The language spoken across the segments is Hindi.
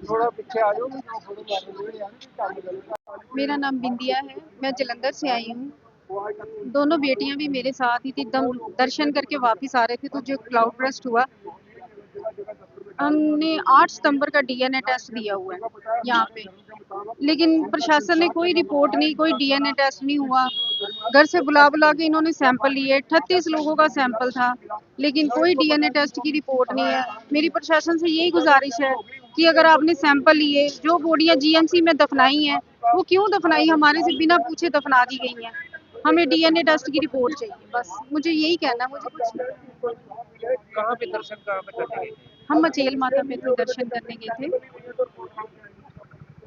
थोड़ा पीछे आ जाओ। मेरा नाम बिंदिया है, मैं जलंधर से आई हूँ। दोनों बेटियां भी मेरे साथ ही थी। दर्शन करके वापस आ रहे थे तो जो क्लाउड बर्स्ट हुआ, हमने 8 सितंबर का डीएनए टेस्ट दिया हुआ है यहाँ पे, लेकिन प्रशासन ने कोई रिपोर्ट नहीं, कोई डीएनए टेस्ट नहीं हुआ। घर से बुला बुला के इन्होंने सैंपल लिए, 38 लोगों का सैंपल था, लेकिन कोई डीएनए टेस्ट की रिपोर्ट नहीं है। मेरी प्रशासन से यही गुजारिश है कि अगर आपने सैंपल लिए, जो बॉडियां जीएमसी में दफनाई हैं वो क्यों दफनाई, हमारे से बिना पूछे दफना दी गई हैं। हमें डीएनए टेस्ट की रिपोर्ट चाहिए, बस मुझे यही कहना है। मुझे कुछ कहाँ पे दर्शन करने गए थे? हम मचेल माता पे थे, दर्शन करने गए थे,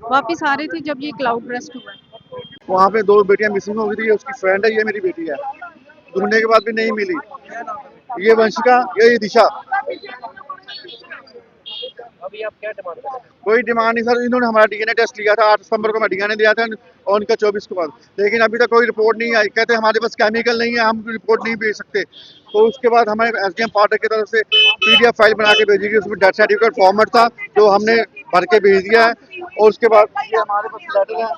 वापस आ रहे थे जब ये क्लाउड बर्स्ट हुआ। वहाँ पे 2 बेटियां मिसिंग हो गई थी। उसकी फ्रेंड है, ये मेरी बेटी है। ढूंढने के बाद भी नहीं मिली। ये वंशिका, ये दिशा। अभी आप क्या डिमांड कर रहे हैं? कोई डिमांड नहीं सर। इन्होंने हमारा डीएनए टेस्ट लिया था 8 सितंबर को, मैं डीएनए दिया था और उनका 24 को बाद, लेकिन अभी तक कोई रिपोर्ट नहीं आई। कहते हमारे पास केमिकल नहीं है, हम रिपोर्ट नहीं भेज सकते। तो उसके बाद हमें एसडीएम पार्टी की तरफ से पीडीएफ फाइल बना के भेजी गई। उसमें डेथ सर्टिफिकेट फॉर्मेट था जो हमने भर के भेज दिया है। और उसके बाद ये हमारे पास लेटर है,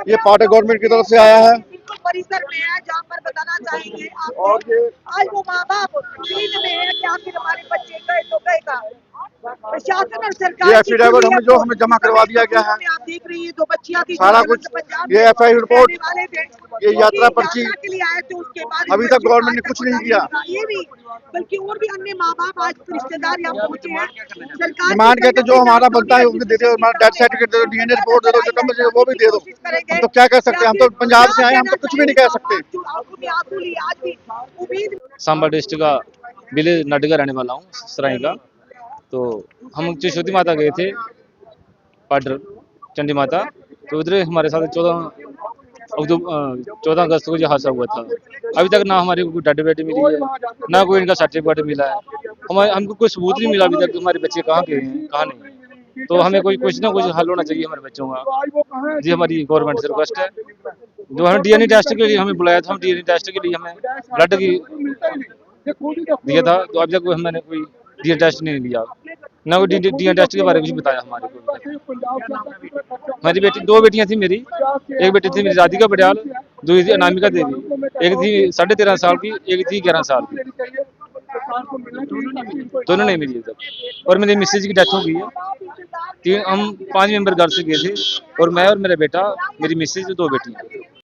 ये पार्टी गवर्नमेंट की तरफ से आया है। परिसर में है जहाँ पर बताना चाहेंगे आपको। और ये आज वो माँ बाप उम्मीद में है कि आखिर हमारे बच्चे गए तो गए का। प्रशासन और सरकार ये एफिडेविट हमें जमा करवा दिया गया है। आप देख रही है 2 बच्चियां थी, सारा कुछ, ये एफआई रिपोर्ट, वाले थे, ये यात्रा पर्ची, के लिए आए थे। उसके बाद अभी तक गवर्नमेंट ने कुछ नहीं किया। ये भी बल्कि और भी अन्य माँ बाप आज रिश्तेदार यहाँ पहुँचे हैं। सरकार डिमांड कहते जो हमारा बनता है उनको दे दो, हमारा डेथ सर्टिफिकेट दे दो, डीएनए रिपोर्ट दे दो, जो कम से वो भी दे दो। हम तो क्या कर सकते हैं? हम तो पंजाब से आए, हम तो कुछ भी नहीं कह सकते। सांबा डिस्ट्रिक्ट का विलेज नडी का रहने वाला हूँ, सराय का। तो हम चिशोती माता गए थे, पाडर चंडी माता। तो उधर हमारे साथ 14 अगस्त को ये हादसा हुआ था। अभी तक ना हमारी कोई डेड बॉडी मिली है, ना कोई इनका सर्टिफिकेट मिला है। हमको कोई सबूत नहीं मिला अभी तक कि हमारे बच्चे कहाँ गए हैं, कहाँ नहीं। तो हमें कुछ ना कुछ हल होना चाहिए हमारे बच्चों का। जी हमारी गवर्नमेंट से रिक्वेस्ट है। जो हमें डीएनए टेस्ट के लिए हमें बुलाया था, हम डीएनए टेस्ट के लिए हमें ब्लड की दिया था। तो अभी तक मैंने कोई डीएनए टेस्ट नहीं लिया, ना कोई डीएनए टेस्ट के बारे में कुछ बताया हमारे को। हमारी बेटी 2 बेटियां थी मेरी। एक बेटी थी मेरी राधिका बड़ियाल, दूसरी थी अनामिका देवी। एक थी 13.5 साल की, एक थी 11 साल की। दोनों नहीं मिली तक। और मेरी मिसेज की डेथ हो गई है। हम 5 मेंबर घर से गए थे, और मैं और मेरा बेटा, मेरी मिसेज, 2 बेटियां।